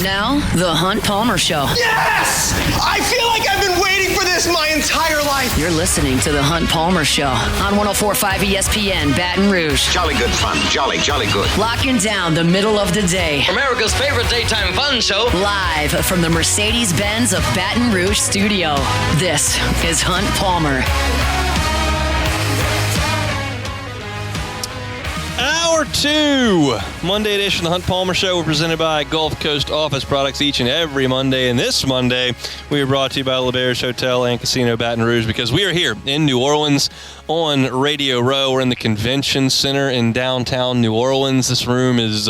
Now, The Hunt Palmer Show. Yes! I feel like I've been waiting for this my entire life. You're listening to The Hunt Palmer Show on 104.5 ESPN, Baton Rouge. Jolly good fun. Jolly good. Locking down the middle of the day. America's favorite daytime fun show. Live from the Mercedes-Benz of Baton Rouge studio. This is Hunt Palmer. Hour 2, Monday edition of the Hunt Palmer Show. We're presented by Gulf Coast Office Products each and every Monday. And this Monday, we are brought to you by LeBare's Hotel and Casino Baton Rouge because we are here in New Orleans on Radio Row. We're in the Convention Center in downtown New Orleans. This room is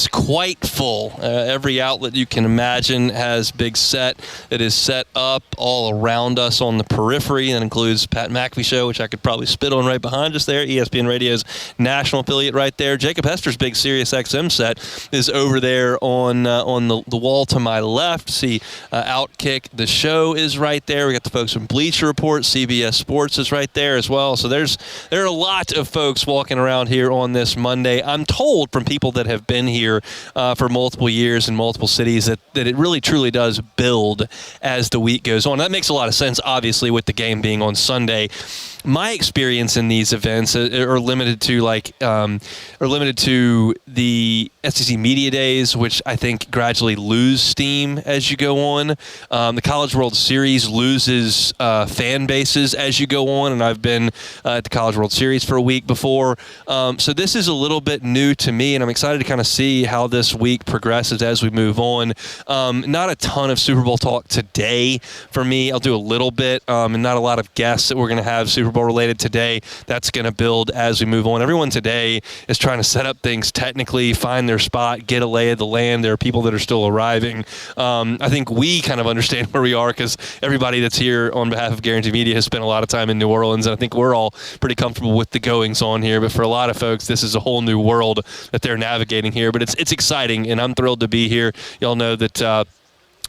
quite full. Every outlet you can imagine has big set that is set up all around us on the periphery. That includes Pat McAfee Show, which I could probably spit on right behind us there. ESPN Radio's national affiliate right there. Jacob Hester's big Sirius XM set is over there on the wall to my left. See Outkick, the show is right there. We got the folks from Bleacher Report. CBS Sports is right there as well. So there are a lot of folks walking around here on this Monday. I'm told from people that have been here for multiple years in multiple cities that it really truly does build as the week goes on. That makes a lot of sense, obviously, with the game being on Sunday. My experience in these events are limited to the SEC Media Days, which I think gradually lose steam as you go on. The College World Series loses fan bases as you go on, and I've been at the College World Series for a week before. So this is a little bit new to me, and I'm excited to kind of see how this week progresses as we move on. Not a ton of Super Bowl talk today for me. I'll do a little bit, and not a lot of guests that we're going to have Super Bowl related today. That's going to build as we move on. Everyone today is trying to set up things technically, find their spot, get a lay of the land. There are people that are still arriving. I think we kind of understand where we are because everybody that's here on behalf of Guaranty Media has spent a lot of time in New Orleans, and I think we're all pretty comfortable with the goings on here. But for a lot of folks, this is a whole new world that they're navigating here. But it's exciting, and I'm thrilled to be here. Y'all know that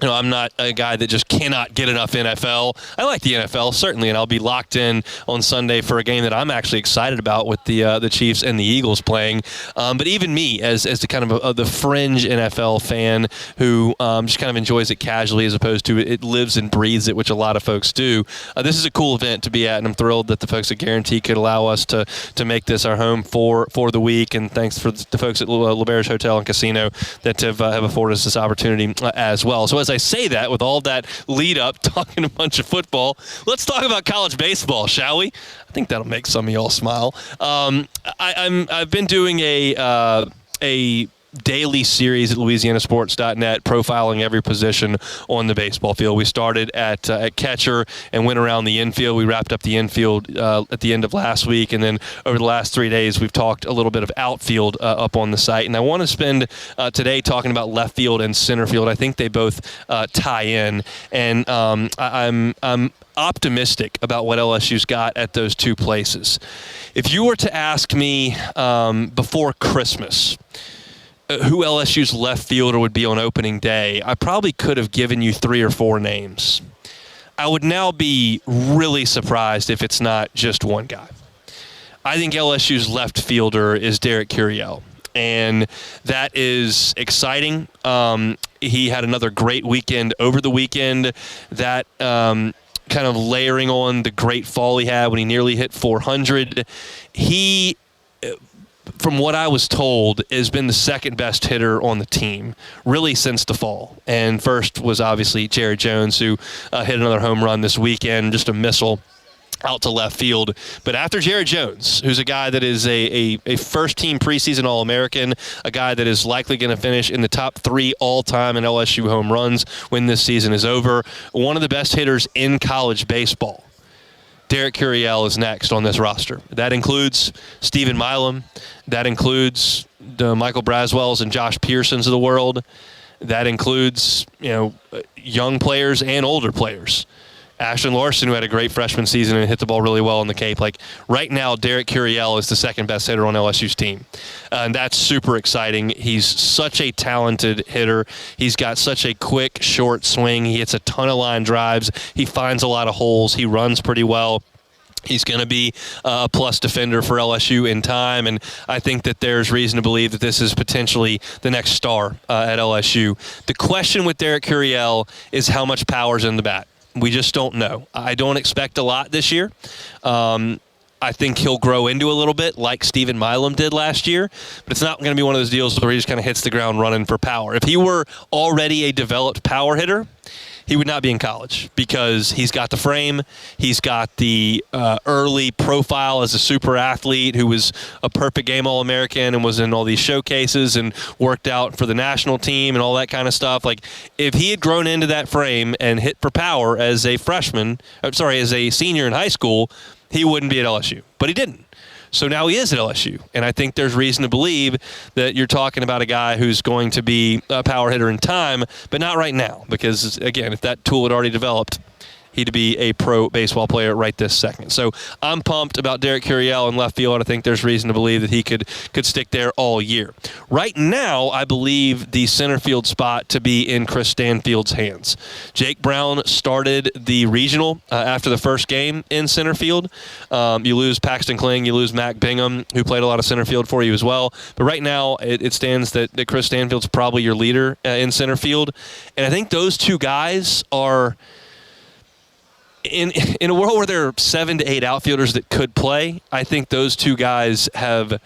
I'm not a guy that just cannot get enough NFL. I like the NFL, certainly, and I'll be locked in on Sunday for a game that I'm actually excited about with the Chiefs and the Eagles playing. But even me, as the kind of the fringe NFL fan who just kind of enjoys it casually as opposed to it lives and breathes it, which a lot of folks do, this is a cool event to be at, and I'm thrilled that the folks at Guarantee could allow us to make this our home for the week. And thanks for the folks at LeBare's Hotel and Casino that have afforded us this opportunity as well. So as I say that, with all that lead up, talking a bunch of football, let's talk about college baseball, shall we? I think that'll make some of y'all smile. I've been doing a daily series at LouisianaSports.net profiling every position on the baseball field. We started at catcher and went around the infield. We wrapped up the infield at the end of last week, and then over the last 3 days we've talked a little bit of outfield up on the site. And I want to spend today talking about left field and center field. I think they both tie in, and I'm optimistic about what LSU's got at those two places. If you were to ask me before Christmas who LSU's left fielder would be on opening day, I probably could have given you 3 or 4 names. I would now be really surprised if it's not just one guy. I think LSU's left fielder is Derek Curiel, and that is exciting. He had another great weekend over the weekend. That kind of layering on the great fall he had when he nearly hit 400. He, from what I was told, has been the second best hitter on the team, really since the fall. And first was obviously Jared Jones, who hit another home run this weekend, just a missile out to left field. But after Jared Jones, who's a guy that is a first-team preseason All-American, a guy that is likely going to finish in the top 3 all-time in LSU home runs when this season is over, one of the best hitters in college baseball, Derek Curiel is next on this roster. That includes Stephen Milam. That includes the Michael Braswells and Josh Pearsons of the world. That includes, young players and older players. Ashton Larson, who had a great freshman season and hit the ball really well on the Cape. Right now, Derek Curiel is the second best hitter on LSU's team. And that's super exciting. He's such a talented hitter. He's got such a quick, short swing. He hits a ton of line drives. He finds a lot of holes. He runs pretty well. He's going to be a plus defender for LSU in time, and I think that there's reason to believe that this is potentially the next star at LSU. The question with Derek Curiel is how much power's in the bat. We just don't know. I don't expect a lot this year. I think he'll grow into a little bit like Stephen Milam did last year, but it's not going to be one of those deals where he just kind of hits the ground running for power. If he were already a developed power hitter, he would not be in college because he's got the frame, he's got the early profile as a super athlete who was a perfect game All-American and was in all these showcases and worked out for the national team and all that kind of stuff. Like, if he had grown into that frame and hit for power as a as a senior in high school, he wouldn't be at LSU, but he didn't. So now he is at LSU, and I think there's reason to believe that you're talking about a guy who's going to be a power hitter in time, but not right now because, again, if that tool had already developed, he'd be a pro baseball player right this second. So I'm pumped about Derek Curiel in left field. I think there's reason to believe that he could stick there all year. Right now, I believe the center field spot to be in Chris Stanfield's hands. Jake Brown started the regional after the first game in center field. You lose Paxton Kling, you lose Mac Bingham, who played a lot of center field for you as well. But right now, it stands that Chris Stanfield's probably your leader in center field. And I think those two guys are – In a world where there are 7 to 8 outfielders that could play, I think those two guys have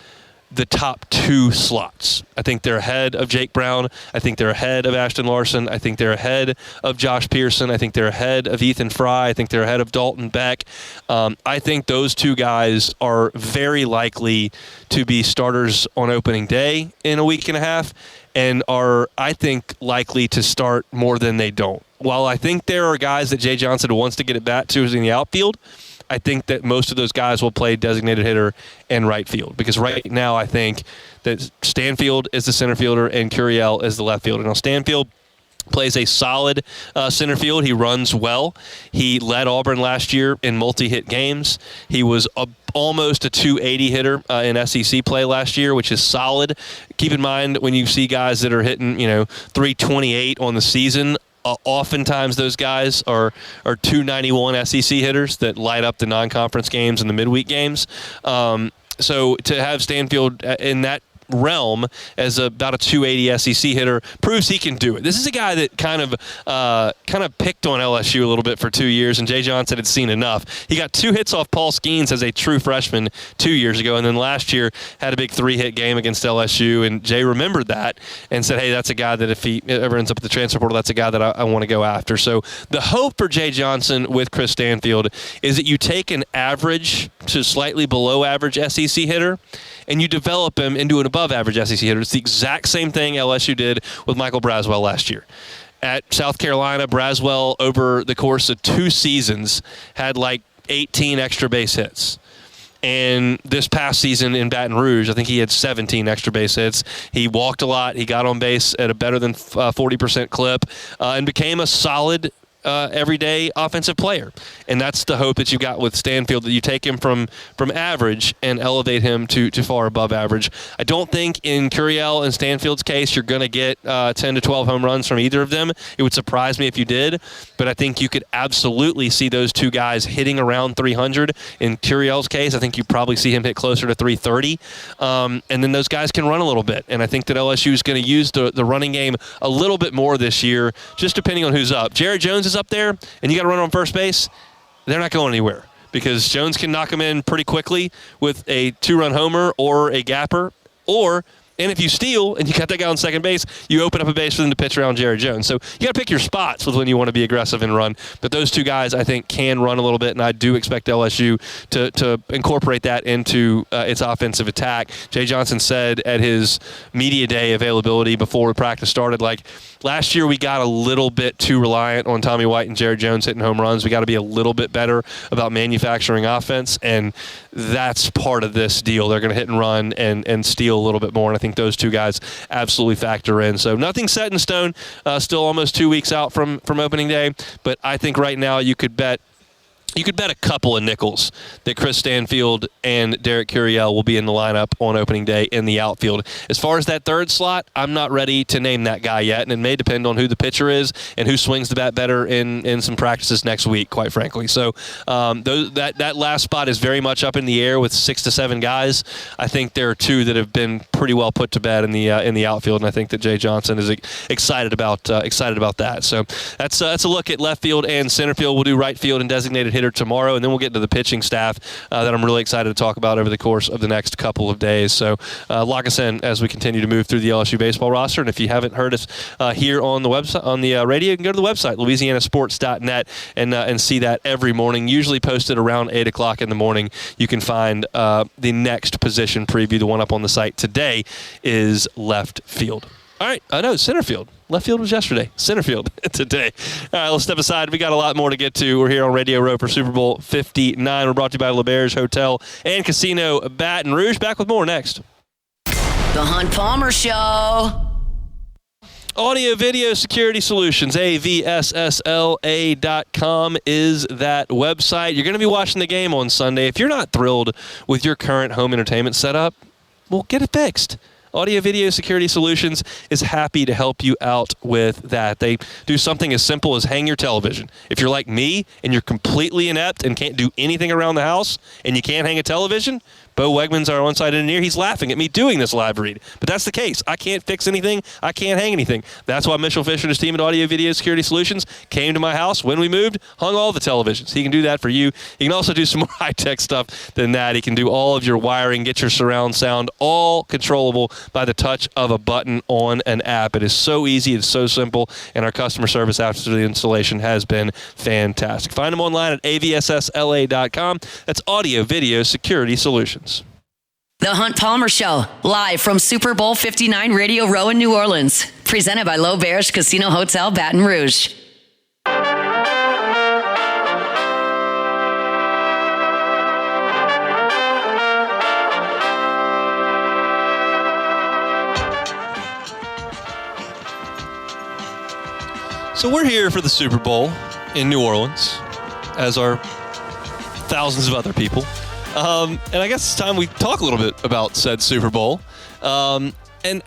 the top 2 slots. I think they're ahead of Jake Brown. I think they're ahead of Ashton Larson. I think they're ahead of Josh Pearson. I think they're ahead of Ethan Fry. I think they're ahead of Dalton Beck. I think those two guys are very likely to be starters on opening day in a week and a half and are, I think, likely to start more than they don't. While I think there are guys that Jay Johnson wants to get at bat to in the outfield, I think that most of those guys will play designated hitter and right field because right now I think that Stanfield is the center fielder and Curiel is the left fielder. Now Stanfield plays a solid center field. He runs well. He led Auburn last year in multi-hit games. He was almost a 280 hitter in SEC play last year, which is solid. Keep in mind when you see guys that are hitting 328 on the season, oftentimes those guys are 291 SEC hitters that light up the non-conference games and the midweek games. So to have Stanfield in that realm as about a 280 SEC hitter proves he can do it. This is a guy that kind of picked on LSU a little bit for 2 years, and Jay Johnson had seen enough. He got 2 hits off Paul Skeens as a true freshman 2 years ago, and then last year had a big 3-hit game against LSU, and Jay remembered that and said, hey, that's a guy that if he ever ends up at the transfer portal, that's a guy that I want to go after. So the hope for Jay Johnson with Chris Stanfield is that you take an average to slightly below average SEC hitter and you develop him into an above-average SEC hitter. It's the exact same thing LSU did with Michael Braswell last year. At South Carolina, Braswell, over the course of 2 seasons, had like 18 extra base hits. And this past season in Baton Rouge, I think he had 17 extra base hits. He walked a lot. He got on base at a better than 40% clip and became a solid everyday offensive player. And that's the hope that you got with Stanfield, that you take him from average and elevate him to far above average. I don't think in Curiel and Stanfield's case you're going to get 10 to 12 home runs from either of them. It would surprise me if you did, but I think you could absolutely see those two guys hitting around 300. In Curiel's case, I think you probably see him hit closer to 330. And then those guys can run a little bit. And I think that LSU is going to use the running game a little bit more this year, just depending on who's up. Jared Jones is up there, and you got to run on first base. They're not going anywhere because Jones can knock them in pretty quickly with a 2-run homer or a gapper, and if you steal and you got that guy on second base, you open up a base for them to pitch around Jared Jones. So you got to pick your spots with when you want to be aggressive and run. But those two guys, I think, can run a little bit, and I do expect LSU to incorporate that into its offensive attack. Jay Johnson said at his media day availability before practice started, like, last year we got a little bit too reliant on Tommy White and Jared Jones hitting home runs. We got to be a little bit better about manufacturing offense, and that's part of this deal. They're going to hit and run and steal a little bit more, and I think those two guys absolutely factor in. So nothing set in stone, still almost 2 weeks out from opening day, but I think right now you could bet You could bet a couple of nickels that Chris Stanfield and Derek Curiel will be in the lineup on opening day in the outfield. As far as that third slot, I'm not ready to name that guy yet, and it may depend on who the pitcher is and who swings the bat better in some practices next week, quite frankly. So that last spot is very much up in the air with 6 to 7 guys. I think there are 2 that have been pretty well put to bed in the outfield, and I think that Jay Johnson is excited about that. So that's a look at left field and center field. We'll do right field and designated hitter tomorrow, and then we'll get to the pitching staff that I'm really excited to talk about over the course of the next couple of days. So lock us in as we continue to move through the LSU baseball roster. And if you haven't heard us here on the website, on the radio, you can go to the website, louisianasports.net, and see that every morning, usually posted around 8 o'clock in the morning. You can find the next position preview. The one up on the site today is left field. All right, no, center field. Left field was yesterday. Center field today. All right, let's step aside. We got a lot more to get to. We're here on Radio Row for Super Bowl 59. We're brought to you by LeBear's Hotel and Casino Baton Rouge. Back with more next. The Hunt Palmer Show. Audio Video Security Solutions, avssla.com is that website. You're going to be watching the game on Sunday. If you're not thrilled with your current home entertainment setup, well, get it fixed. Audio Video Security Solutions is happy to help you out with that. They do something as simple as hang your television. If you're like me and you're completely inept and can't do anything around the house and you can't hang a television, Bo Wegman's our on-site engineer. He's laughing at me doing this live read. But that's the case. I can't fix anything. I can't hang anything. That's why Mitchell Fisher and his team at Audio Video Security Solutions came to my house when we moved, hung all the televisions. He can do that for you. He can also do some more high-tech stuff than that. He can do all of your wiring, get your surround sound, all controllable by the touch of a button on an app. It is so easy. It's so simple. And our customer service after the installation has been fantastic. Find them online at avssla.com. That's Audio Video Security Solutions. The Hunt Palmer Show, live from Super Bowl 59 Radio Row in New Orleans. Presented by L'Auberge Casino Hotel, Baton Rouge. So we're here for the Super Bowl in New Orleans, as are thousands of other people. And I guess it's time we talk a little bit about said Super Bowl. And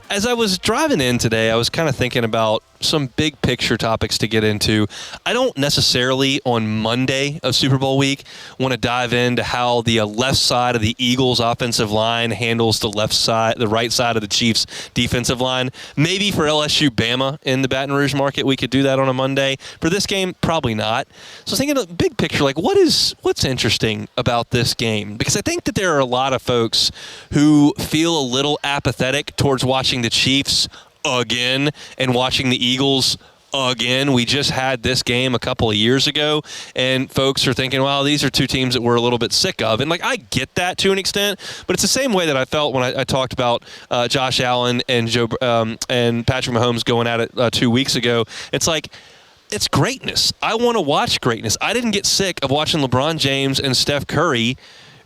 as I was driving in today, I was kind of thinking about some big picture topics to get into. I don't necessarily on Monday of Super Bowl week want to dive into how the left side of the Eagles offensive line handles the right side of the Chiefs defensive line. Maybe for LSU Bama in the Baton Rouge market, we could do that on a Monday. For this game, probably not. So I was thinking of big picture, like what's interesting about this game? Because I think that there are a lot of folks who feel a little apathetic towards watching the Chiefs again and watching the Eagles again. We just had this game a couple of years ago, and folks are thinking, well, these are two teams that we're a little bit sick of. And, I get that to an extent, but it's the same way that I felt when I talked about Josh Allen and and Patrick Mahomes going at it 2 weeks ago. It's like, it's greatness. I want to watch greatness. I didn't get sick of watching LeBron James and Steph Curry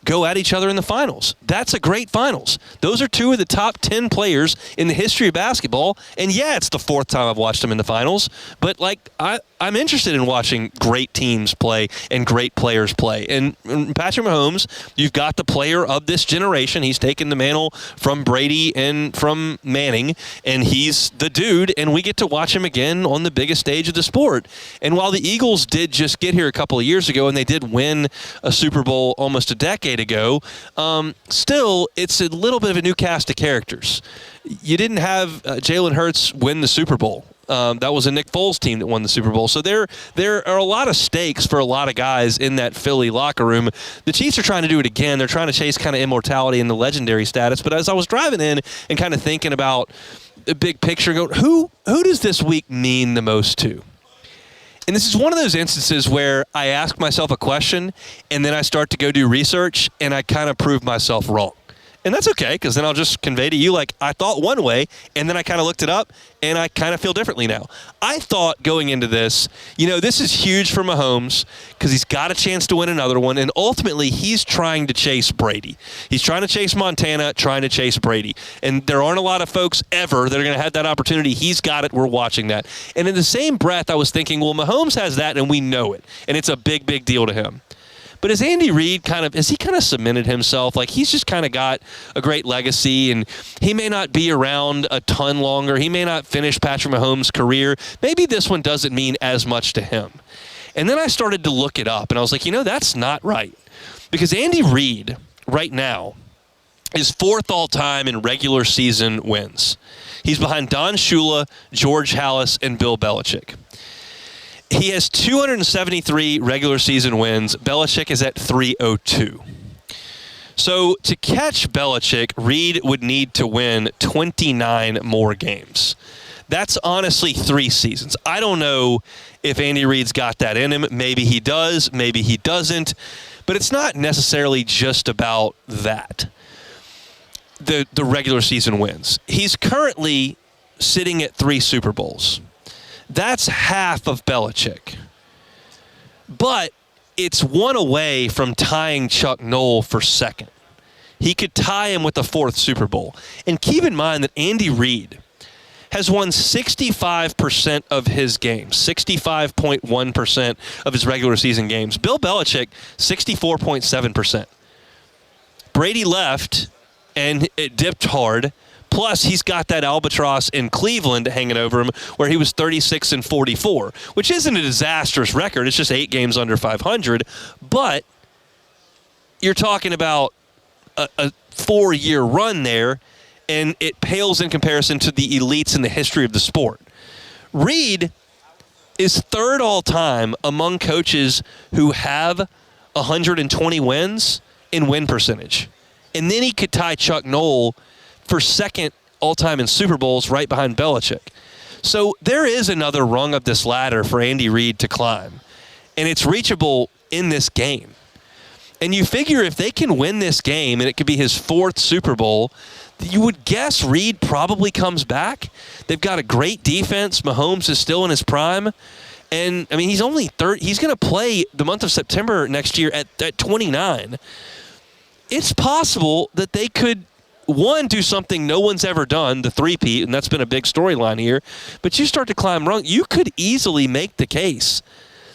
go at each other in the finals. That's a great finals. Those are two of the top 10 players in the history of basketball. And yeah, it's the fourth time I've watched them in the finals. But I'm interested in watching great teams play and great players play. And Patrick Mahomes, you've got the player of this generation. He's taken the mantle from Brady and from Manning, and he's the dude, and we get to watch him again on the biggest stage of the sport. And while the Eagles did just get here a couple of years ago, and they did win a Super Bowl almost a decade ago, still, it's a little bit of a new cast of characters. You didn't have Jalen Hurts win the Super Bowl. That was a Nick Foles team that won the Super Bowl. So there are a lot of stakes for a lot of guys in that Philly locker room. The Chiefs are trying to do it again. They're trying to chase kind of immortality and the legendary status. But as I was driving in and kind of thinking about the big picture, going, who does this week mean the most to? And this is one of those instances where I ask myself a question, and then I start to go do research, and I kind of prove myself wrong. And that's okay, because then I'll just convey to you, like, I thought one way, and then I kind of looked it up, and I kind of feel differently now. I thought going into this, this is huge for Mahomes, because he's got a chance to win another one, and ultimately he's trying to chase Brady. He's trying to chase Montana, trying to chase Brady. And there aren't a lot of folks ever that are going to have that opportunity. He's got it. We're watching that. And in the same breath, I was thinking, well, Mahomes has that, and we know it. And it's a big, big deal to him. But has Andy Reid has he cemented himself? Like, he's just kind of got a great legacy, and he may not be around a ton longer. He may not finish Patrick Mahomes' career. Maybe this one doesn't mean as much to him. And then I started to look it up, and I was like, that's not right. Because Andy Reid, right now, is 4th all-time in regular season wins. He's behind Don Shula, George Halas, and Bill Belichick. He has 273 regular season wins. Belichick is at 302. So to catch Belichick, Reid would need to win 29 more games. That's honestly 3 seasons. I don't know if Andy Reid's got that in him. Maybe he does. Maybe he doesn't. But it's not necessarily just about that. The regular season wins. He's currently sitting at 3 Super Bowls. That's half of Belichick. But it's 1 away from tying Chuck Noll for second. He could tie him with the 4th Super Bowl. And keep in mind that Andy Reid has won 65% of his games, 65.1% of his regular season games. Bill Belichick, 64.7%. Brady left, and it dipped hard. Plus, he's got that albatross in Cleveland hanging over him where he was 36-44, which isn't a disastrous record. It's just 8 games under 500. But you're talking about a 4-year run there, and it pales in comparison to the elites in the history of the sport. Reid is 3rd all-time among coaches who have 120 wins in win percentage. And then he could tie Chuck Noll for 2nd all-time in Super Bowls right behind Belichick. So there is another rung of this ladder for Andy Reid to climb. And it's reachable in this game. And you figure if they can win this game, and it could be his 4th Super Bowl, you would guess Reid probably comes back. They've got a great defense. Mahomes is still in his prime. And, I mean, he's only he's going to play the month of September next year at 29. It's possible that they could, one, do something no one's ever done, the three-peat, and that's been a big storyline here. But you start to climb rung, you could easily make the case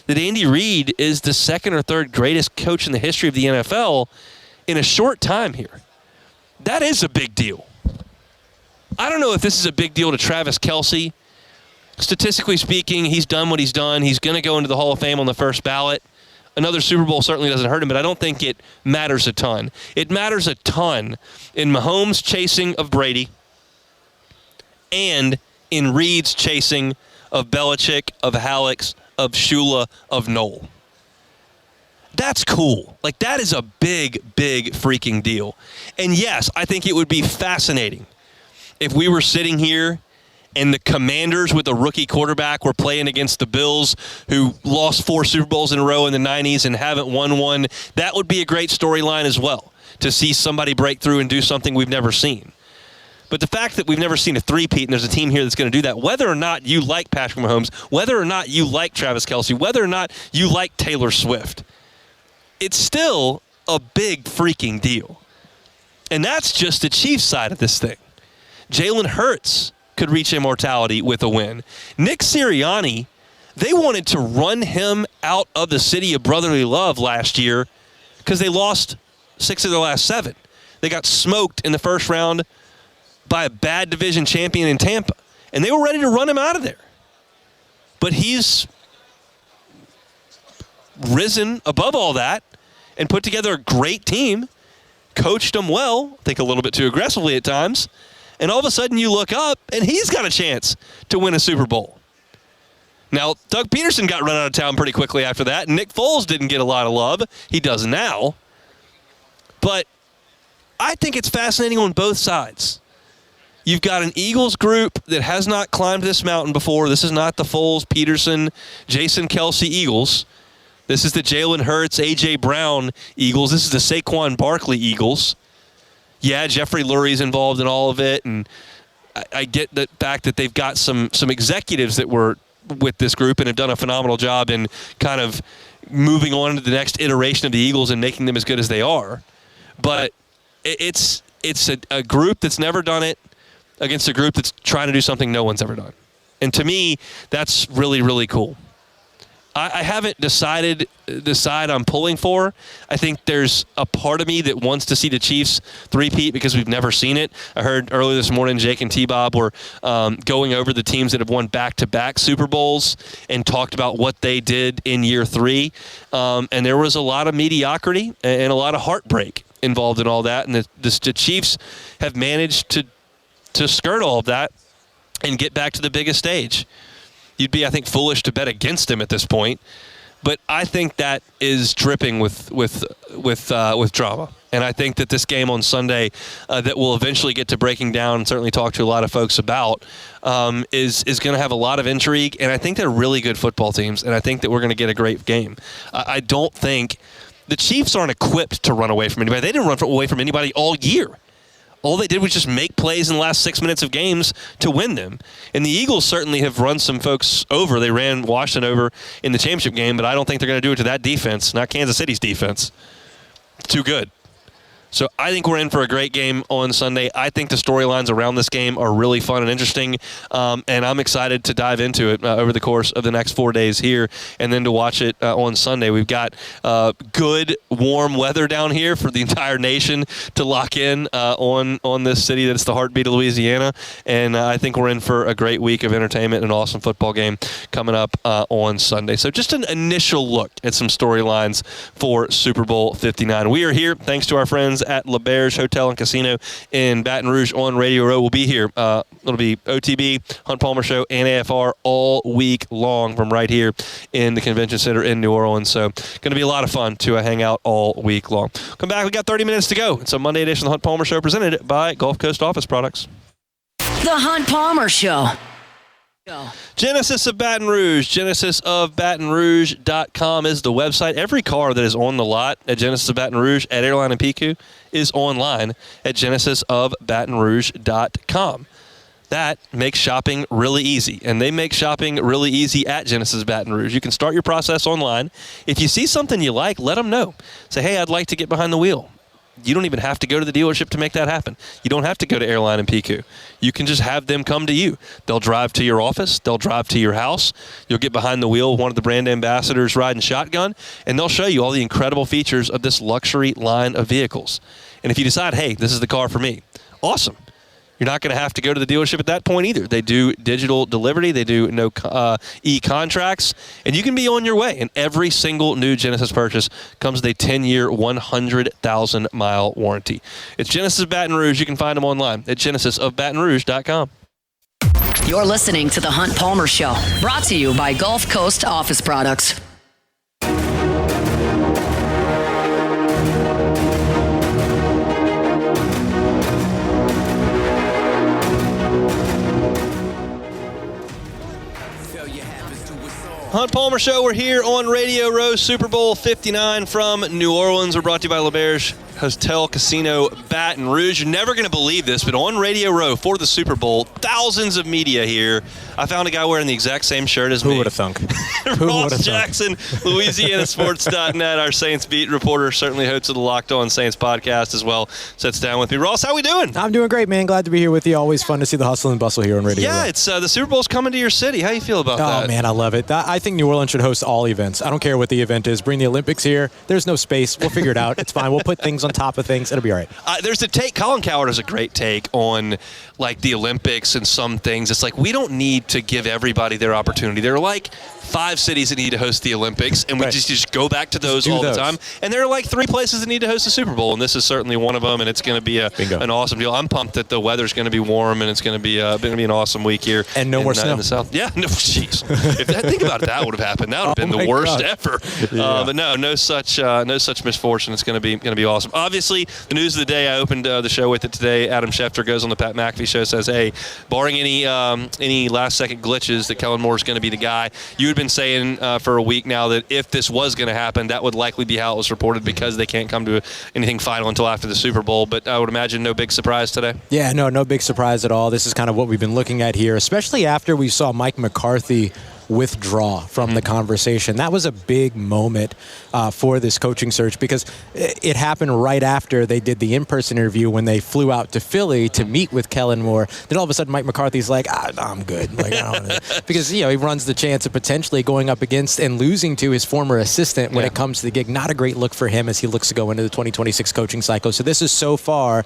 that Andy Reid is the 2nd or 3rd greatest coach in the history of the NFL in a short time here. That is a big deal. I don't know if this is a big deal to Travis Kelce. Statistically speaking, he's done what he's done. He's going to go into the Hall of Fame on the first ballot. Another Super Bowl certainly doesn't hurt him, but I don't think it matters a ton. It matters a ton in Mahomes' chasing of Brady and in Reid's chasing of Belichick, of Halas, of Shula, of Noll. That's cool. Like, that is a big, big freaking deal. And yes, I think it would be fascinating if we were sitting here and the Commanders with a rookie quarterback were playing against the Bills, who lost 4 Super Bowls in a row in the 90s and haven't won one. That would be a great storyline as well, to see somebody break through and do something we've never seen. But the fact that we've never seen a three-peat and there's a team here that's going to do that, whether or not you like Patrick Mahomes, whether or not you like Travis Kelce, whether or not you like Taylor Swift, it's still a big freaking deal. And that's just the Chiefs side of this thing. Jalen Hurts could reach immortality with a win. Nick Sirianni, they wanted to run him out of the city of brotherly love last year because they lost 6 of their last 7. They got smoked in the first round by a bad division champion in Tampa, and they were ready to run him out of there. But he's risen above all that and put together a great team, coached them well, I think a little bit too aggressively at times, and all of a sudden you look up, and he's got a chance to win a Super Bowl. Now, Doug Peterson got run out of town pretty quickly after that, and Nick Foles didn't get a lot of love. He does now. But I think it's fascinating on both sides. You've got an Eagles group that has not climbed this mountain before. This is not the Foles, Peterson, Jason Kelce Eagles. This is the Jalen Hurts, A.J. Brown Eagles. This is the Saquon Barkley Eagles. Yeah, Jeffrey Lurie's involved in all of it, and I get the fact that they've got some executives that were with this group and have done a phenomenal job in kind of moving on to the next iteration of the Eagles and making them as good as they are. But it's a group that's never done it against a group that's trying to do something no one's ever done. And to me, that's really, really cool. I haven't decided the side I'm pulling for. I think there's a part of me that wants to see the Chiefs three-peat because we've never seen it. I heard earlier this morning Jake and T-Bob were going over the teams that have won back-to-back Super Bowls and talked about what they did in year 3. And there was a lot of mediocrity and a lot of heartbreak involved in all that. And the Chiefs have managed to skirt all of that and get back to the biggest stage. You'd be, I think, foolish to bet against him at this point, but I think that is dripping with drama. And I think that this game on Sunday that we'll eventually get to breaking down and certainly talk to a lot of folks about is going to have a lot of intrigue. And I think they're really good football teams, and I think that we're going to get a great game. I don't think the Chiefs aren't equipped to run away from anybody. They didn't run away from anybody all year. All they did was just make plays in the last 6 minutes of games to win them. And the Eagles certainly have run some folks over. They ran Washington over in the championship game, but I don't think they're going to do it to that defense, not Kansas City's defense. Too good. So I think we're in for a great game on Sunday. I think the storylines around this game are really fun and interesting, and I'm excited to dive into it over the course of the next 4 days here and then to watch it on Sunday. We've got good, warm weather down here for the entire nation to lock in on this city that's the heartbeat of Louisiana, and I think we're in for a great week of entertainment and an awesome football game coming up on Sunday. So just an initial look at some storylines for Super Bowl 59. We are here thanks to our friends at L'Auberge Hotel and Casino in Baton Rouge on Radio Row. We'll be here. It'll be OTB, Hunt Palmer Show, and AFR all week long from right here in the Convention Center in New Orleans. So going to be a lot of fun to hang out all week long. Come back. We got 30 minutes to go. It's a Monday edition of the Hunt Palmer Show presented by Gulf Coast Office Products. The Hunt Palmer Show. Genesis of Baton Rouge. GenesisofBatonRouge.com is the website. Every car that is on the lot at Genesis of Baton Rouge at Airline and PQ is online at GenesisofBatonRouge.com. That makes shopping really easy, and they make shopping really easy at Genesis Baton Rouge. You can start your process online. If you see something you like, let them know. Say, hey, I'd like to get behind the wheel. You don't even have to go to the dealership to make that happen. You don't have to go to Airline and PQ. You can just have them come to you. They'll drive to your office. They'll drive to your house. You'll get behind the wheel of one of the brand ambassadors riding shotgun, and they'll show you all the incredible features of this luxury line of vehicles. And if you decide, hey, this is the car for me, awesome. You're not going to have to go to the dealership at that point either. They do digital delivery. They do no e-contracts. And you can be on your way. And every single new Genesis purchase comes with a 10-year, 100,000-mile warranty. It's Genesis of Baton Rouge. You can find them online at GenesisofBatonRouge.com. You're listening to The Hunt Palmer Show, brought to you by Gulf Coast Office Products. Hunt Palmer Show, we're here on Radio Row, Super Bowl 59 from New Orleans. We're brought to you by L'Auberge Hotel Casino Baton Rouge. You're never going to believe this, but on Radio Row for the Super Bowl, thousands of media here. I found a guy wearing the exact same shirt as me. Who would have thunk? Ross Jackson, LouisianaSports.net, our Saints beat reporter, certainly hosts of the Locked On Saints podcast as well, sits down with me. Ross, how we doing? I'm doing great, man. Glad to be here with you. Always fun to see the hustle and bustle here on Radio Row. Yeah, it's the Super Bowl's coming to your city. How you feel about that? Oh, man, I love it. I think New Orleans should host all events. I don't care what the event is. Bring the Olympics here. There's no space. We'll figure it out. It's fine. We'll put things on top of things. It'll be all right. There's a take. Colin Coward has a great take on like the Olympics and some things. It's like we don't need to give everybody their opportunity. There are like 5 cities that need to host the Olympics, and we just go back to those all the time. And there are like 3 places that need to host the Super Bowl, and this is certainly one of them. And it's going to be an awesome deal. I'm pumped that the weather's going to be warm, and it's going to be an awesome week here. And no more snow in the South. Yeah, no, jeez. Think about it, that would have happened. That would have been the worst ever. Yeah. But no such misfortune. It's going to be awesome. Obviously, the news of the day. I opened the show with it today. Adam Schefter goes on the Pat McAfee show, says, "Hey, barring any last-second glitches, that Kellen Moore is going to be the guy." You had been saying for a week now that if this was going to happen, that would likely be how it was reported because they can't come to anything final until after the Super Bowl. But I would imagine no big surprise today. Yeah, no big surprise at all. This is kind of what we've been looking at here, especially after we saw Mike McCarthy withdraw from the conversation. That was a big moment for this coaching search because it happened right after they did the in-person interview when they flew out to Philly to meet with Kellen Moore. Then all of a sudden Mike McCarthy's like, no, I'm good. Like, I don't wanna. Because, he runs the chance of potentially going up against and losing to his former assistant when it comes to the gig. Not a great look for him as he looks to go into the 2026 coaching cycle. So this is so far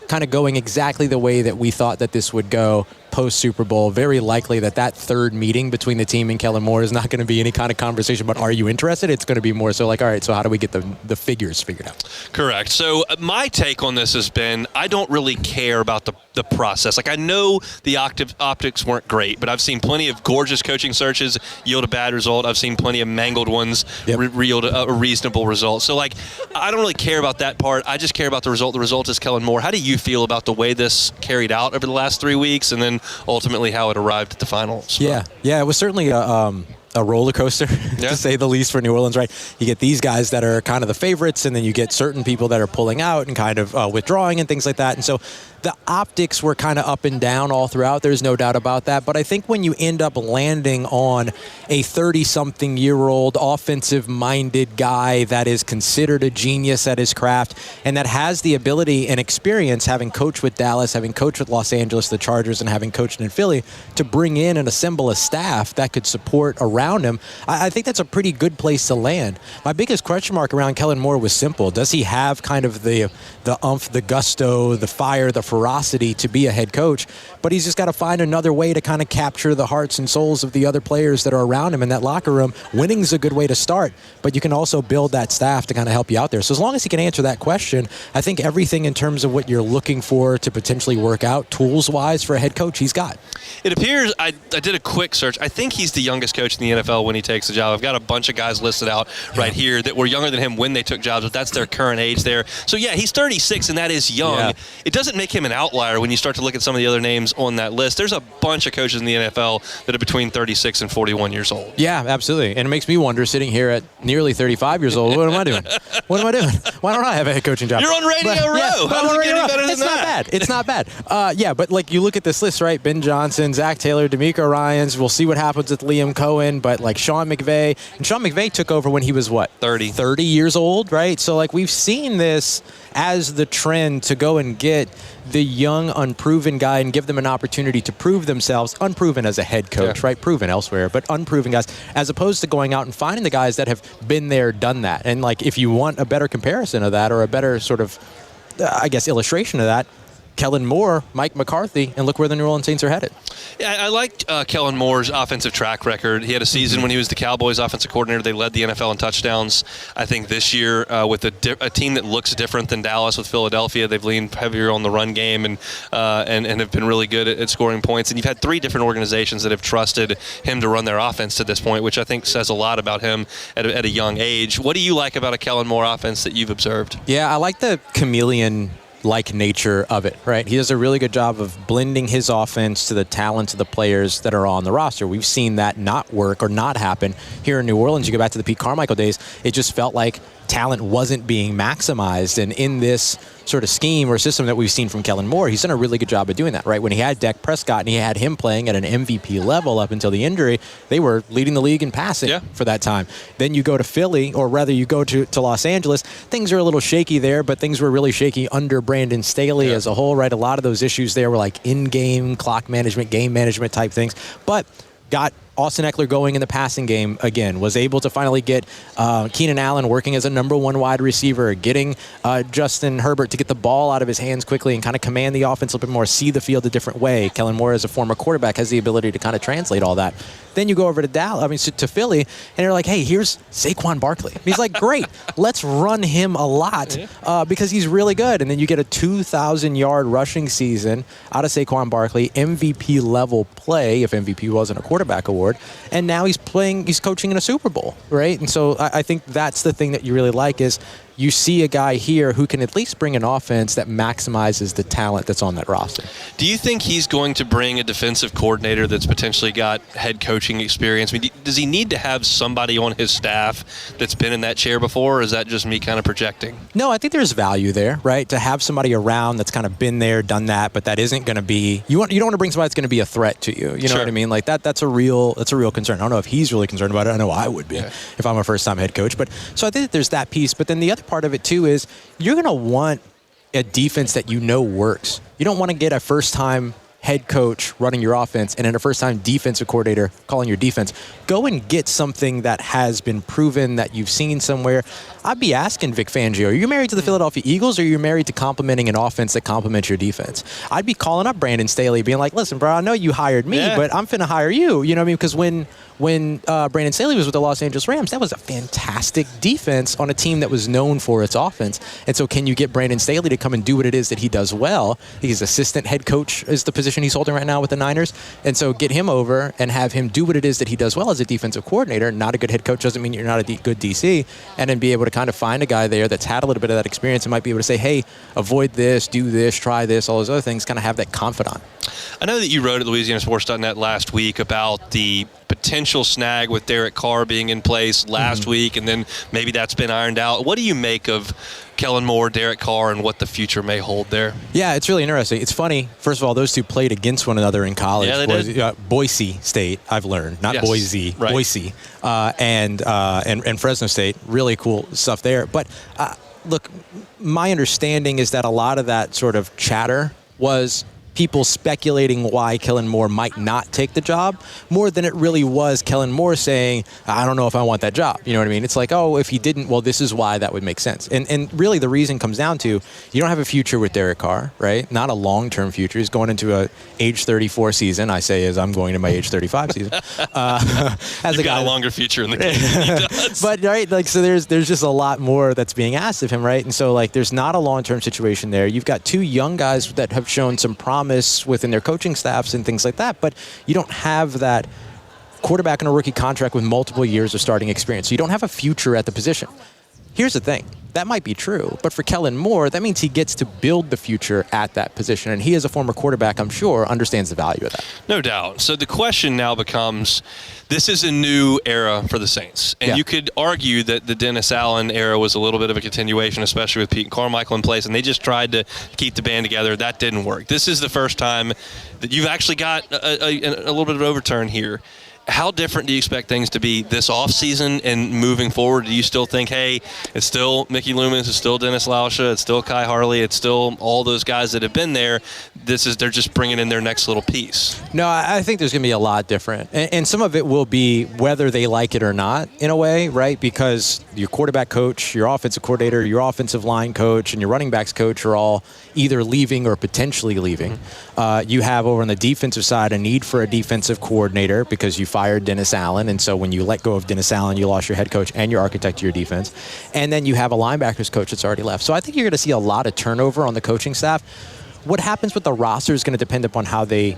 kind of going exactly the way that we thought that this would go post-Super Bowl. Very likely that third meeting between the team and Kellen Moore is not going to be any kind of conversation, but are you interested? It's going to be more so like, all right, so how do we get the figures figured out? Correct. So my take on this has been I don't really care about the process. Like, I know the optics weren't great, but I've seen plenty of gorgeous coaching searches yield a bad result. I've seen plenty of mangled ones yield a reasonable result. So, like, I don't really care about that part. I just care about the result. The result is Kellen Moore. How do you feel about the way this carried out over the last 3 weeks and then ultimately how it arrived at the final spot? Yeah, it was certainly a roller coaster, to say the least, for New Orleans, right? You get these guys that are kind of the favorites, and then you get certain people that are pulling out and kind of withdrawing and things like that. And so the optics were kind of up and down all throughout. There's no doubt about that. But I think when you end up landing on a 30-something-year-old offensive-minded guy that is considered a genius at his craft and that has the ability and experience, having coached with Dallas, having coached with Los Angeles, the Chargers, and having coached in Philly, to bring in and assemble a staff that could support around him, I think that's a pretty good place to land. My biggest question mark around Kellen Moore was simple. Does he have kind of the umph, the gusto, the fire, the ferocity to be a head coach? But he's just got to find another way to kind of capture the hearts and souls of the other players that are around him in that locker room. Winning's a good way to start, but you can also build that staff to kind of help you out there. So as long as he can answer that question, I think everything in terms of what you're looking for to potentially work out tools-wise for a head coach, he's got. It appears, I did a quick search, I think he's the youngest coach in the NFL when he takes the job. I've got a bunch of guys listed out right here that were younger than him when they took jobs, but that's their current age there. So yeah, he's 36 and that is young. Yeah. It doesn't make him an outlier when you start to look at some of the other names on that list. There's a bunch of coaches in the NFL that are between 36 and 41 years old. Yeah, absolutely. And it makes me wonder, sitting here at nearly 35 years old, what am I doing? What am I doing? Why don't I have a head coaching job? You're on Radio Row. Yeah, How does it get any better than that? It's not bad. Yeah, but like you look at this list, right? Ben Johnson, Zach Taylor, D'Amico Ryans. We'll see what happens with Liam Cohen, but like Sean McVay. And Sean McVay took over when he was what? 30 years old, right? So like we've seen this as the trend to go and get the young, unproven guy and give them an opportunity to prove themselves, unproven as a head coach, right? Proven elsewhere, but unproven guys, as opposed to going out and finding the guys that have been there, done that. And like if you want a better comparison of that or a better sort of, I guess, illustration of that, Kellen Moore, Mike McCarthy, and look where the New Orleans Saints are headed. Yeah, I liked Kellen Moore's offensive track record. He had a season when he was the Cowboys offensive coordinator. They led the NFL in touchdowns. I think this year with a team that looks different than Dallas with Philadelphia, they've leaned heavier on the run game and have been really good at scoring points. And you've had three different organizations that have trusted him to run their offense to this point, which I think says a lot about him at a young age. What do you like about a Kellen Moore offense that you've observed? Yeah, I like the chameleon nature of it, right? He does a really good job of blending his offense to the talents of the players that are on the roster. We've seen that not work or not happen here in New Orleans. You go back to the Pete Carmichael days, it just felt like talent wasn't being maximized. And in this sort of scheme or system that we've seen from Kellen Moore, he's done a really good job of doing that, right? When he had Dak Prescott and he had him playing at an MVP level up until the injury, they were leading the league in passing for that time. Then you go to Philly, or rather you go to Los Angeles, things are a little shaky there, but things were really shaky under Brandon Staley as a whole, right? A lot of those issues there were like in-game clock management, game management type things, but got Austin Eckler going in the passing game again, was able to finally get Keenan Allen working as a number one wide receiver, getting Justin Herbert to get the ball out of his hands quickly and kind of command the offense a little bit more, see the field a different way. Kellen Moore, as a former quarterback, has the ability to kind of translate all that. Then you go over to Philly, and they're like, hey, here's Saquon Barkley. And he's like, great, let's run him a lot because he's really good. And then you get a 2,000-yard rushing season out of Saquon Barkley, MVP-level play, if MVP wasn't a quarterback award. And now he's coaching in a Super Bowl, right? And so I think that's the thing that you really like is you see a guy here who can at least bring an offense that maximizes the talent that's on that roster. Do you think he's going to bring a defensive coordinator that's potentially got head coaching experience? I mean, does he need to have somebody on his staff that's been in that chair before, or is that just me kind of projecting? No, I think there's value there, right? To have somebody around that's kind of been there, done that, but that isn't going to be, you don't want to bring somebody that's going to be a threat to you. You know what I mean? Like that's a real concern. concerned. I don't know if he's really concerned about it. I know I would be if I'm a first-time head coach. But so I think that there's that piece. But then the other part of it, too, is you're going to want a defense that you know works. You don't want to get a first-time head coach running your offense and then a first-time defensive coordinator calling your defense. Go and get something that has been proven that you've seen somewhere. I'd be asking Vic Fangio, are you married to the Philadelphia Eagles or are you married to complementing an offense that complements your defense? I'd be calling up Brandon Staley being like, listen, bro, I know you hired me, but I'm finna hire you. You know what I mean? Because when Brandon Staley was with the Los Angeles Rams, that was a fantastic defense on a team that was known for its offense. And so can you get Brandon Staley to come and do what it is that he does well? He's assistant head coach is the position he's holding right now with the Niners. And so get him over and have him do what it is that he does well as a defensive coordinator. Not a good head coach doesn't mean you're not a good DC. And then be able to kind of find a guy there that's had a little bit of that experience and might be able to say, hey, avoid this, do this, try this, all those other things, kind of have that confidant. I know that you wrote at LouisianaSports.net last week about the potential snag with Derek Carr being in place last week, and then maybe that's been ironed out. What do you make of Kellen Moore, Derek Carr, and what the future may hold there? Yeah, it's really interesting. It's funny. First of all, those two played against one another in college. Yeah, they did. Boise State, I've learned, not Boise, right. Boise, and Fresno State. Really cool stuff there. But look, my understanding is that a lot of that sort of chatter was people speculating why Kellen Moore might not take the job more than it really was Kellen Moore saying, I don't know if I want that job. You know what I mean? It's like, oh, if he didn't, well, this is why that would make sense. And really the reason comes down to you don't have a future with Derek Carr, right? Not a long-term future. He's going into a age 34 season. I say as I'm going to my age 35 season. As You've got a longer future in the game than he does. But, right, like, so there's just a lot more that's being asked of him, right? And so, like, there's not a long-term situation there. You've got two young guys that have shown some promise within their coaching staffs and things like that, but you don't have that quarterback on a rookie contract with multiple years of starting experience. So you don't have a future at the position. Here's the thing. That might be true, but for Kellen Moore, that means he gets to build the future at that position. And he, as a former quarterback, I'm sure, understands the value of that. No doubt. So the question now becomes, this is a new era for the Saints. And you could argue that the Dennis Allen era was a little bit of a continuation, especially with Pete Carmichael in place, and they just tried to keep the band together. That didn't work. This is the first time that you've actually got a little bit of overturn here. How different do you expect things to be this offseason and moving forward? Do you still think, hey, it's still Mickey Loomis, it's still Dennis Lauscha, it's still Kai Harley, it's still all those guys that have been there? They're just bringing in their next little piece. No, I think there's going to be a lot different. And some of it will be whether they like it or not, in a way, right? Because your quarterback coach, your offensive coordinator, your offensive line coach, and your running backs coach are all either leaving or potentially leaving. You have over on the defensive side a need for a defensive coordinator because you fired Dennis Allen, and so when you let go of Dennis Allen, you lost your head coach and your architect of your defense. And then you have a linebackers coach that's already left. So I think you're going to see a lot of turnover on the coaching staff. What happens with the roster is going to depend upon how they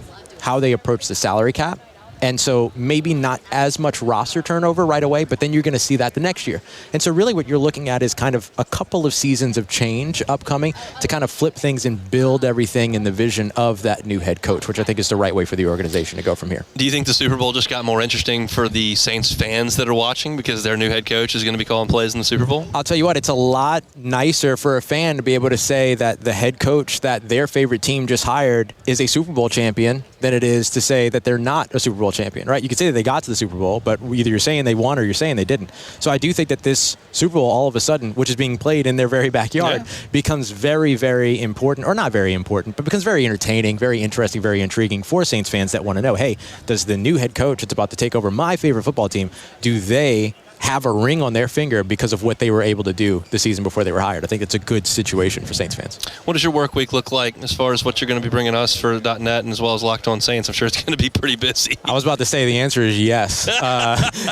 approach the salary cap. And so maybe not as much roster turnover right away, but then you're going to see that the next year. And so really what you're looking at is kind of a couple of seasons of change upcoming to kind of flip things and build everything in the vision of that new head coach, which I think is the right way for the organization to go from here. Do you think the Super Bowl just got more interesting for the Saints fans that are watching because their new head coach is going to be calling plays in the Super Bowl? I'll tell you what, it's a lot nicer for a fan to be able to say that the head coach that their favorite team just hired is a Super Bowl champion than it is to say that they're not a Super Bowl champion, right? You could say that they got to the Super Bowl, but either you're saying they won or you're saying they didn't. So I do think that this Super Bowl, all of a sudden, which is being played in their very backyard, becomes very, very important, or not very important, but becomes very entertaining, very interesting, very intriguing for Saints fans that want to know, hey, does the new head coach that's about to take over my favorite football team, do they have a ring on their finger because of what they were able to do the season before they were hired? I think it's a good situation for Saints fans. What does your work week look like as far as what you're going to be bringing us for .net and as well as Locked On Saints? I'm sure it's going to be pretty busy. I was about to say the answer is yes.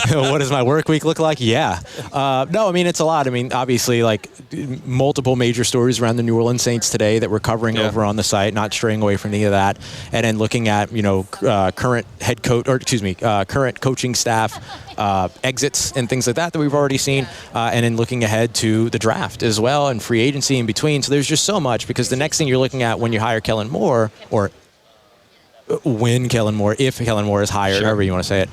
What does my work week look like? Yeah. No, I mean, it's a lot. I mean, obviously, like multiple major stories around the New Orleans Saints today that we're covering over on the site, not straying away from any of that. And then looking at, current head coach, current coaching staff exits and things like that we've already seen, and then looking ahead to the draft as well and free agency in between. So there's just so much, because the next thing you're looking at when you hire Kellen Moore, or when Kellen Moore, if Kellen Moore is hired, however you want to say it,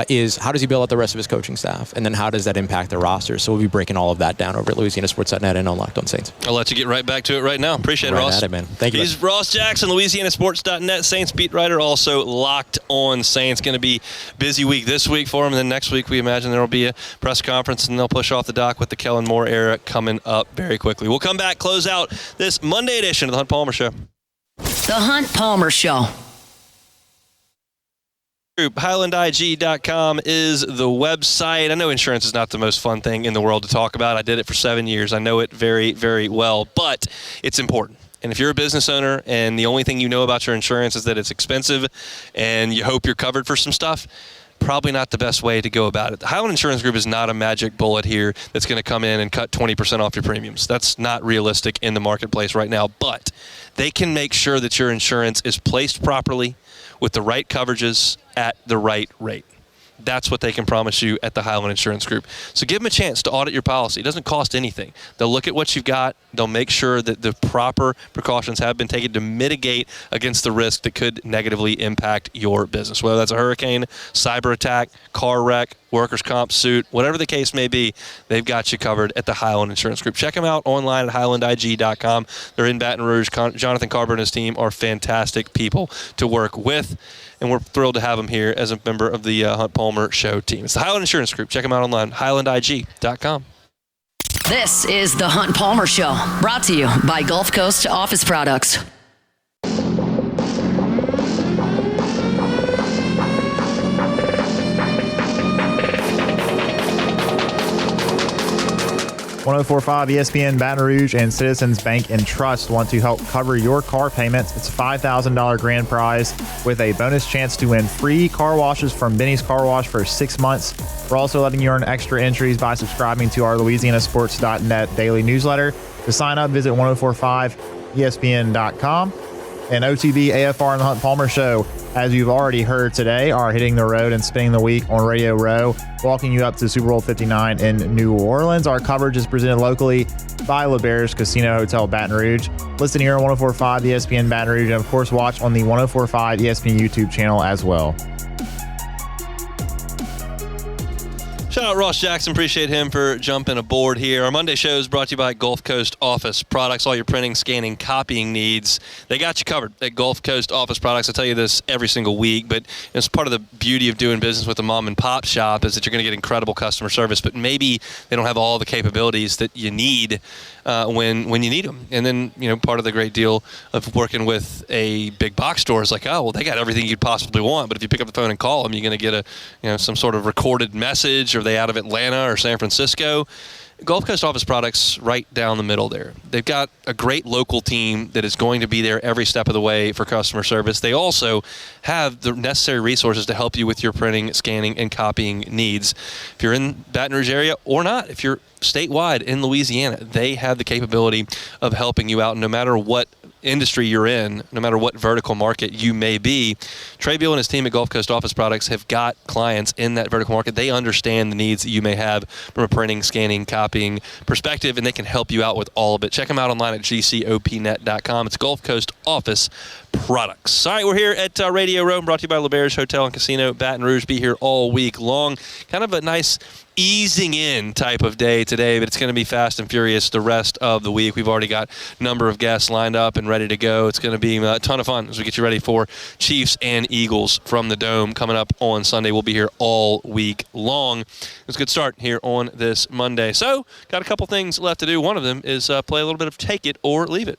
is how does he build out the rest of his coaching staff? And then how does that impact the roster? So we'll be breaking all of that down over at LouisianaSports.net and on Locked On Saints. I'll let you get right back to it right now. Appreciate it, Right Ross. at it, man. Thank you. He's Ross Jackson, LouisianaSports.net Saints beat writer, also Locked On Saints. Going to be busy week this week for him, and then next week we imagine there will be a press conference, and they'll push off the dock with the Kellen Moore era coming up very quickly. We'll come back, close out this Monday edition of the Hunt Palmer Show. The Hunt Palmer Show. HighlandIG.com is the website. I know insurance is not the most fun thing in the world to talk about. I did it for 7 years. I know it very, very well, but it's important. And if you're a business owner and the only thing you know about your insurance is that it's expensive and you hope you're covered for some stuff, probably not the best way to go about it. The Highland Insurance Group is not a magic bullet here that's going to come in and cut 20% off your premiums. That's not realistic in the marketplace right now, but they can make sure that your insurance is placed properly with the right coverages at the right rate. That's what they can promise you at the Highland Insurance Group. So give them a chance to audit your policy. It doesn't cost anything. They'll look at what you've got. They'll make sure that the proper precautions have been taken to mitigate against the risk that could negatively impact your business, whether that's a hurricane, cyber attack, car wreck, workers' comp suit, whatever the case may be, they've got you covered at the Highland Insurance Group. Check them out online at HighlandIG.com. They're in Baton Rouge. Jonathan Carver and his team are fantastic people to work with, and we're thrilled to have them here as a member of the Hunt Palmer Show team. It's the Highland Insurance Group. Check them out online, HighlandIG.com. This is the Hunt Palmer Show, brought to you by Gulf Coast Office Products. 104.5 ESPN Baton Rouge and Citizens Bank and Trust want to help cover your car payments. It's a $5,000 grand prize with a bonus chance to win free car washes from Benny's Car Wash for 6 months. We're also letting you earn extra entries by subscribing to our LouisianaSports.net daily newsletter. To sign up, visit 1045ESPN.com. And OTB, AFR, and the Hunt Palmer Show, as you've already heard today, are hitting the road and spending the week on Radio Row, walking you up to Super Bowl 59 in New Orleans. Our coverage is presented locally by LeBear's Casino Hotel Baton Rouge. Listen here on 104.5 ESPN Baton Rouge, and of course watch on the 104.5 ESPN YouTube channel as well. Shout out Ross Jackson. Appreciate him for jumping aboard here. Our Monday show is brought to you by Gulf Coast Office Products. All your printing, scanning, copying needs, they got you covered at Gulf Coast Office Products. I tell you this every single week, but it's part of the beauty of doing business with a mom and pop shop is that you're going to get incredible customer service, but maybe they don't have all the capabilities that you need when you need them. And then, part of the great deal of working with a big box store is like, oh, well, they got everything you'd possibly want, but if you pick up the phone and call them, you're going to get some sort of recorded message. Are they out of Atlanta or San Francisco? Gulf Coast Office Products right down the middle there. They've got a great local team that is going to be there every step of the way for customer service. They also have the necessary resources to help you with your printing, scanning, and copying needs. If you're in Baton Rouge area or not, if you're statewide in Louisiana, they have the capability of helping you out no matter what industry you're in, no matter what vertical market you may be. Trey Beal and his team at Gulf Coast Office Products have got clients in that vertical market. They understand the needs that you may have from a printing, scanning, copying perspective, and they can help you out with all of it. Check them out online at gcopnet.com. It's Gulf Coast Office Products. All right, we're here at Radio Row, brought to you by LeBear's Hotel and Casino Baton Rouge. Be here all week long. Kind of a nice easing in type of day today, but it's going to be fast and furious the rest of the week. We've already got a number of guests lined up and ready to go. It's going to be a ton of fun as we get you ready for Chiefs and Eagles from the Dome coming up on Sunday. We'll be here all week long. It's a good start here on this Monday. So, got a couple things left to do. One of them is play a little bit of Take It or Leave It.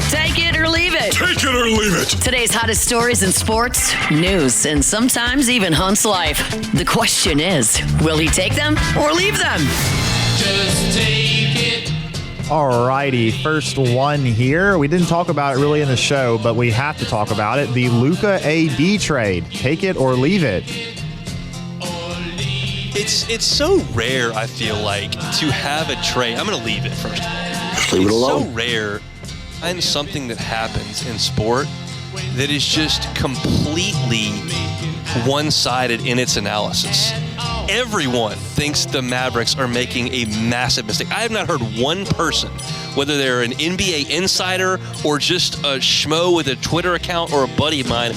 Take it or leave it. Take it or leave it. Today's hottest stories in sports, news, and sometimes even Hunt's life. The question is, will he take them or leave them? Just take it. Alrighty, first one here. We didn't talk about it really in the show, but we have to talk about it. The Luka AD trade. Take it or leave it. It's so rare, I feel like, to have a trade. I'm going to leave it first. Just leave it alone. It's so rare and something that happens in sport that is just completely one-sided in its analysis. Everyone thinks the Mavericks are making a massive mistake. I have not heard one person, whether they're an NBA insider or just a schmo with a Twitter account or a buddy of mine,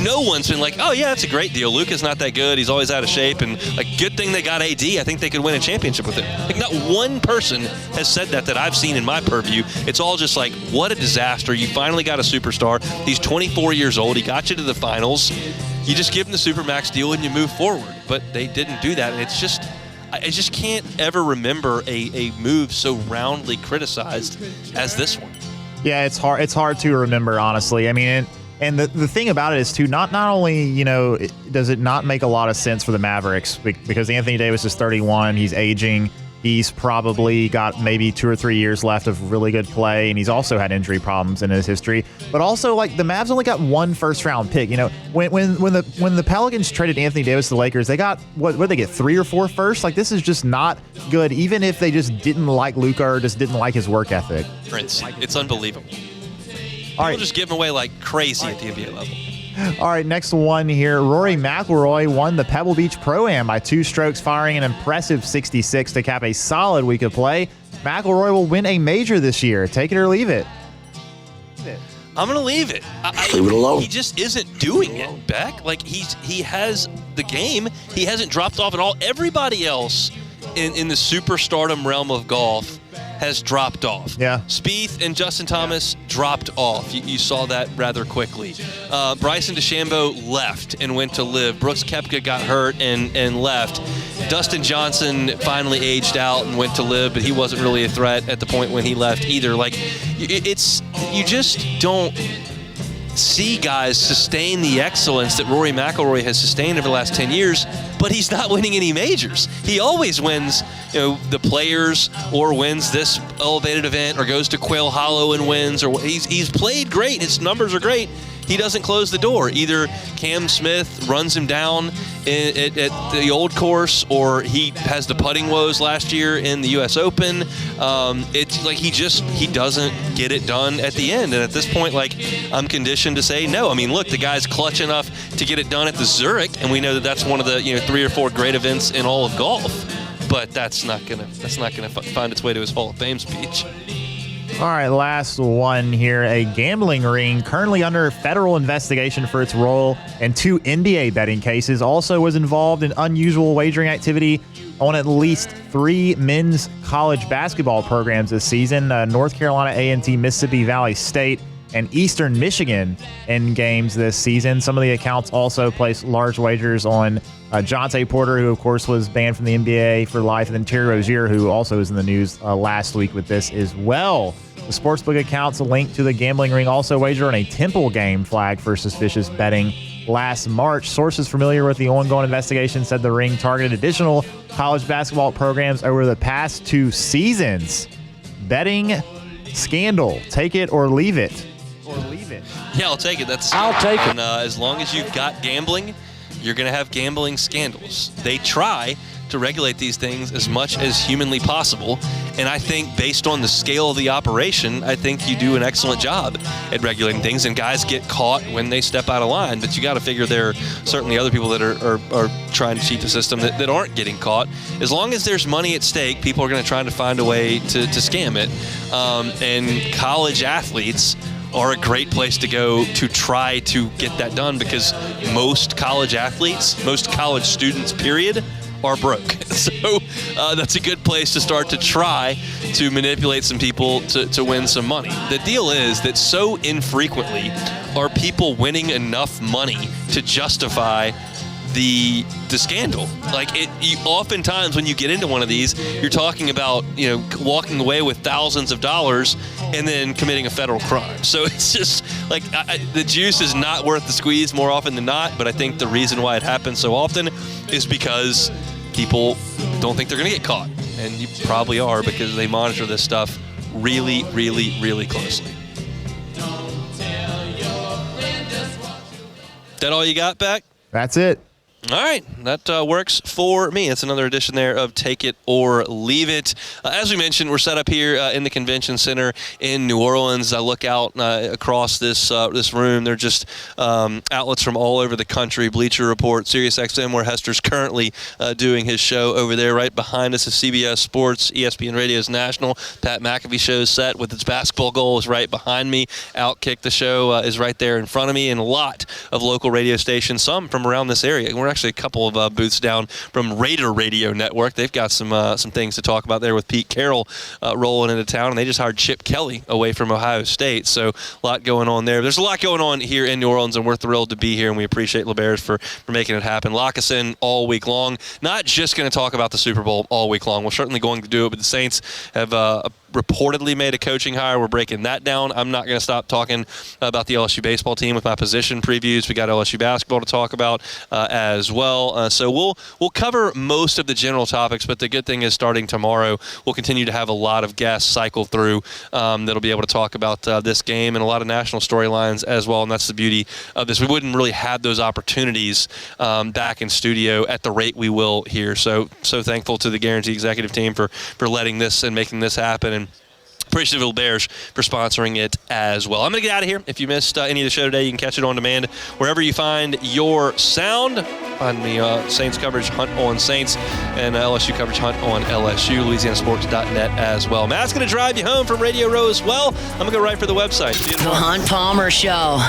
no one's been like, oh, yeah, that's a great deal. Luka's not that good. He's always out of shape. And, good thing they got AD. I think they could win a championship with him. Not one person has said that I've seen in my purview. It's all just like, what a disaster. You finally got a superstar. He's 24 years old. He got you to the finals. You just give him the Supermax deal and you move forward. But they didn't do that. And it's just, I just can't ever remember a move so roundly criticized as this one. Yeah, it's hard to remember, honestly. I mean, and the thing about it is, too, not only, does it not make a lot of sense for the Mavericks because Anthony Davis is 31, he's aging, he's probably got maybe 2 or 3 years left of really good play, and he's also had injury problems in his history. But also, the Mavs only got 1 first-round pick. When the Pelicans traded Anthony Davis to the Lakers, they got what did they get, 3 or 4 firsts? This is just not good, even if they just didn't like Luka or just didn't like his work ethic. Prince, it's unbelievable. All right. People just give him away like crazy at the NBA level. All right, next one here. Rory McIlroy won the Pebble Beach Pro-Am by 2 strokes, firing an impressive 66 to cap a solid week of play. McIlroy will win a major this year. Take it or leave it. I'm going to leave it. Leave it alone. He just isn't doing it, Beck. He has the game. He hasn't dropped off at all. Everybody else in the superstardom realm of golf has dropped off. Yeah. Spieth and Justin Thomas dropped off. You saw that rather quickly. Bryson DeChambeau left and went to live. Brooks Koepka got hurt and left. Dustin Johnson finally aged out and went to live, but he wasn't really a threat at the point when he left either. You just don't see guys sustain the excellence that Rory McIlroy has sustained over the last 10 years, but he's not winning any majors. He always wins, the Players, or wins this elevated event, or goes to Quail Hollow and wins, or he's played great. His numbers are great. He doesn't close the door. Either Cam Smith runs him down at the old course, or he has the putting woes last year in the U.S. Open. It's like he doesn't get it done at the end. And at this point, I'm conditioned to say no. I mean, look, the guy's clutch enough to get it done at the Zurich, and we know that's one of the 3 or 4 great events in all of golf. But that's not gonna find its way to his Hall of Fame speech. All right, last one here. A gambling ring currently under federal investigation for its role in 2 NBA betting cases also was involved in unusual wagering activity on at least 3 men's college basketball programs this season. North Carolina A&T, Mississippi Valley State, and Eastern Michigan in games this season. Some of the accounts also placed large wagers on Jonte Porter, who, of course, was banned from the NBA for life, and then Terry Rozier, who also was in the news last week with this as well. The sportsbook accounts linked to the gambling ring also wagered on a Temple game flagged for suspicious betting last March. Sources familiar with the ongoing investigation said the ring targeted additional college basketball programs over the past 2 seasons. Betting scandal. Take it or leave it. Yeah, I'll take it. I'll take it. And as long as you've got gambling, you're going to have gambling scandals. They try to regulate these things as much as humanly possible, and I think based on the scale of the operation, I think you do an excellent job at regulating things, and guys get caught when they step out of line, but you got to figure there are certainly other people that are trying to cheat the system that aren't getting caught. As long as there's money at stake, people are going to try to find a way to scam it, and college athletes are a great place to go to try to get that done, because most college athletes, most college students, period, are broke. So that's a good place to start to try to manipulate some people to win some money. The deal is that so infrequently are people winning enough money to justify the scandal. Oftentimes when you get into one of these, you're talking about walking away with thousands of dollars and then committing a federal crime. So it's just the juice is not worth the squeeze more often than not. But I think the reason why it happens so often is because people don't think they're going to get caught, and you probably are, because they monitor this stuff really, really, really closely. That all you got, Beck? That's it. All right, that works for me. It's another edition there of Take It or Leave It. As we mentioned, we're set up here in the Convention Center in New Orleans. I look out across this room. They're just outlets from all over the country. Bleacher Report, SiriusXM, where Hester's currently doing his show over there. Right behind us is CBS Sports, ESPN Radio's National. Pat McAfee show's set with its basketball goal is right behind me. Outkick the show is right there in front of me, and a lot of local radio stations, some from around this area. We're actually a couple of booths down from Raider Radio Network. They've got some things to talk about there with Pete Carroll rolling into town, and they just hired Chip Kelly away from Ohio State. So a lot going on there. There's a lot going on here in New Orleans, and we're thrilled to be here, and we appreciate LeBears for making it happen. Lock us in all week long. Not just going to talk about the Super Bowl all week long. We're certainly going to do it, but the Saints have reportedly made a coaching hire. We're breaking that down. I'm not going to stop talking about the LSU baseball team with my position previews. We got LSU basketball to talk about as well. So we'll cover most of the general topics, but the good thing is starting tomorrow, we'll continue to have a lot of guests cycle through that'll be able to talk about this game and a lot of national storylines as well, and that's the beauty of this. We wouldn't really have those opportunities back in studio at the rate we will here. So thankful to the Guarantee executive team for letting this and making this happen, and appreciative of Bears for sponsoring it as well. I'm going to get out of here. If you missed any of the show today, you can catch it on demand wherever you find your sound. Find the Saints coverage, Hunt on Saints, and LSU coverage, Hunt on LSU, LouisianaSports.net as well. Matt's going to drive you home from Radio Row as well. I'm going to go right for the website. The Hunt Palmer Show.